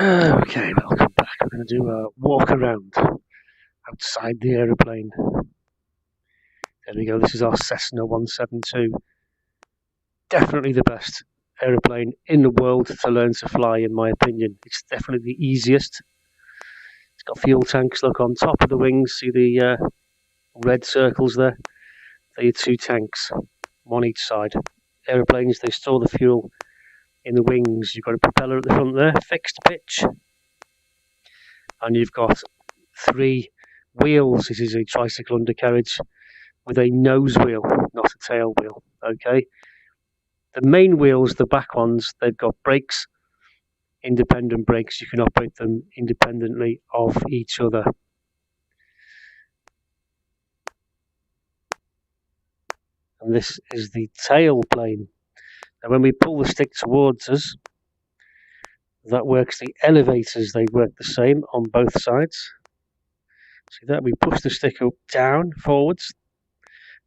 Okay, welcome back. We're going to do a walk around outside the aeroplane. There we go. This is our Cessna 172. Definitely the best aeroplane in the world to learn to fly, in my opinion. It's definitely the easiest. It's got fuel tanks. Look on top of the wings. See the red circles there? They're your two tanks, one each side. Aeroplanes, they store the fuel in the wings. You've got a propeller at the front there, fixed pitch. And you've got three wheels. This is a tricycle undercarriage with a nose wheel, not a tail wheel. Okay. The main wheels, the back ones, they've got brakes, independent brakes. You can operate them independently of each other. And this is the tail plane. Now, when we pull the stick towards us, that works the elevators. They work the same on both sides. See that? We push the stick up, down, forwards.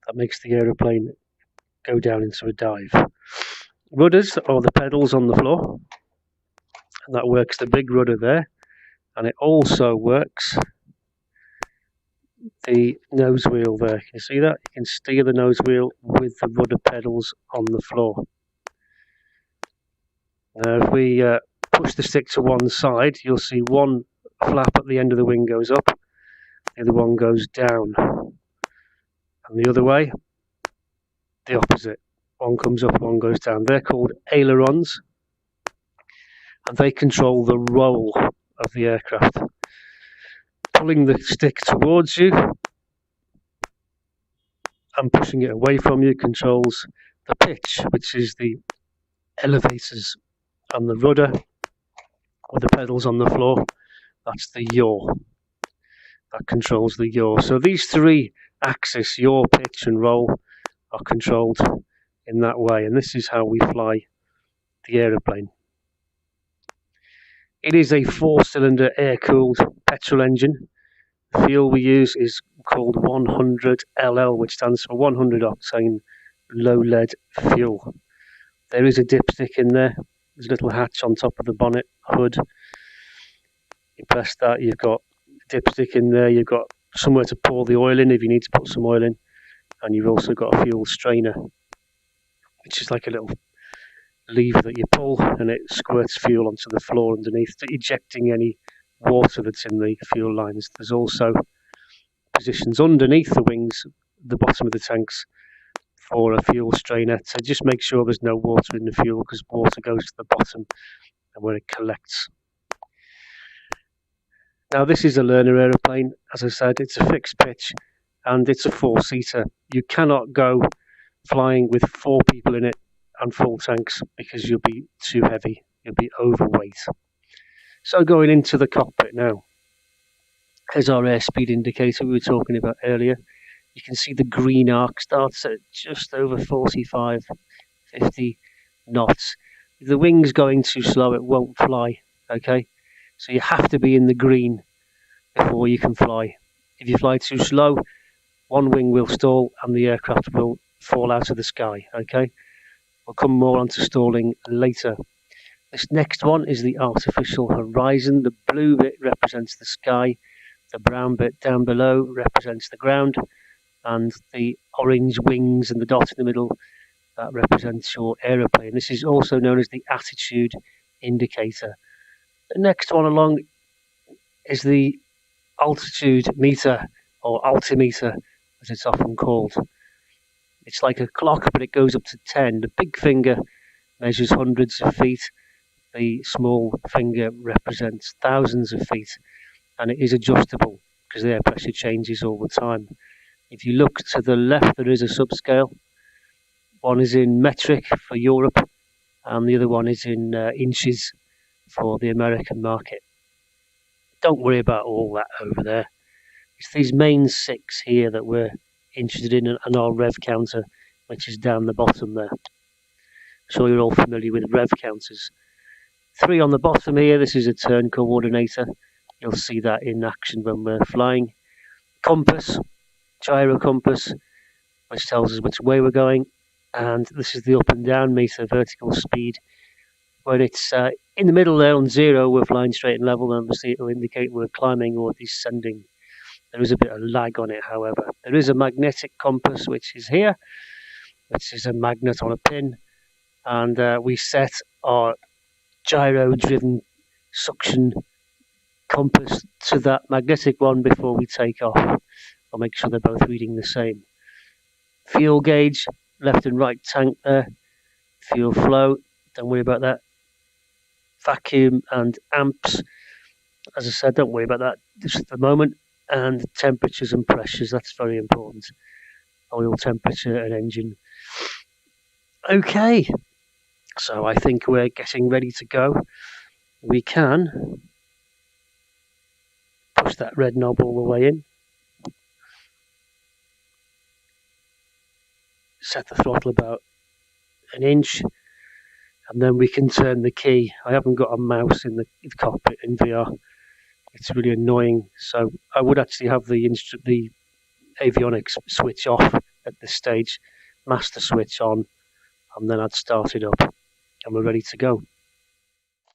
That makes the aeroplane go down into a dive. Rudders are the pedals on the floor, and that works the big rudder there, and it also works the nose wheel there. Can you see that? You can steer the nose wheel with the rudder pedals on the floor. Now if we push the stick to one side, you'll see one flap at the end of the wing goes up, the other one goes down, and the other way, the opposite. One comes up, one goes down. They're called ailerons, and they control the roll of the aircraft. Pulling the stick towards you and pushing it away from you controls the pitch, which is the elevators, and the rudder with the pedals on the floor, that's the yaw. That controls the yaw. So these three axes, yaw, pitch and roll, are controlled in that way, and this is how we fly the aeroplane. It is a 4-cylinder air-cooled petrol engine. The fuel we use is called 100LL, which stands for 100 octane low lead fuel. There is a dipstick in there. There's a little hatch on top of the bonnet hood. You press that, you've got a dipstick in there, you've got somewhere to pour the oil in if you need to put some oil in, and you've also got a fuel strainer, which is like a little lever that you pull and it squirts fuel onto the floor underneath, ejecting any water that's in the fuel lines. There's also positions underneath the wings, the bottom of the tanks, for a fuel strainer to just make sure there's no water in the fuel, because water goes to the bottom and where it collects. Now this is a learner aeroplane. As I said, it's a fixed pitch and it's a 4-seater. You cannot go flying with 4 people in it and full tanks because you'll be too heavy, you'll be overweight. So going into the cockpit now, here's our airspeed indicator we were talking about earlier. You can see the green arc starts at just over 45, 50 knots. If the wing's going too slow, it won't fly, okay? So you have to be in the green before you can fly. If you fly too slow, one wing will stall and the aircraft will fall out of the sky, okay? We'll come more onto stalling later. This next one is the artificial horizon. The blue bit represents the sky, the brown bit down below represents the ground, and the orange wings and the dot in the middle, that represents your aeroplane. This is also known as the attitude indicator. The next one along is the altitude meter, or altimeter as it's often called. It's like a clock, but it goes up to 10. The big finger measures hundreds of feet. The small finger represents thousands of feet, and it is adjustable because the air pressure changes all the time. If you look to the left, there is a subscale. One is in metric for Europe, and the other one is in inches for the American market. Don't worry about all that over there. It's these main 6 here that we're interested in, and our rev counter, which is down the bottom there. So you're all familiar with rev counters. 3 on the bottom here, this is a turn coordinator. You'll see that in action when we're flying. Compass, gyro compass, which tells us which way we're going. And this is the up and down meter, vertical speed, When it's in the middle there on 0, we're flying straight and level, and obviously it will indicate we're climbing or descending. There is a bit of lag on it, however. There is a magnetic compass, which is here, which is a magnet on a pin, and we set our gyro-driven suction compass to that magnetic one before we take off. I'll make sure they're both reading the same. Fuel gauge, left and right tank there. Fuel flow, don't worry about that. Vacuum and amps, as I said, don't worry about that just at the moment. And temperatures and pressures, that's very important. Oil temperature and engine. Okay, so I think we're getting ready to go. We can push that red knob all the way in. Set the throttle about an inch, and then we can turn the key. I haven't got a mouse in the cockpit in VR. It's really annoying, so I would actually have the avionics switch off at this stage, master switch on, and then I'd start it up, and we're ready to go.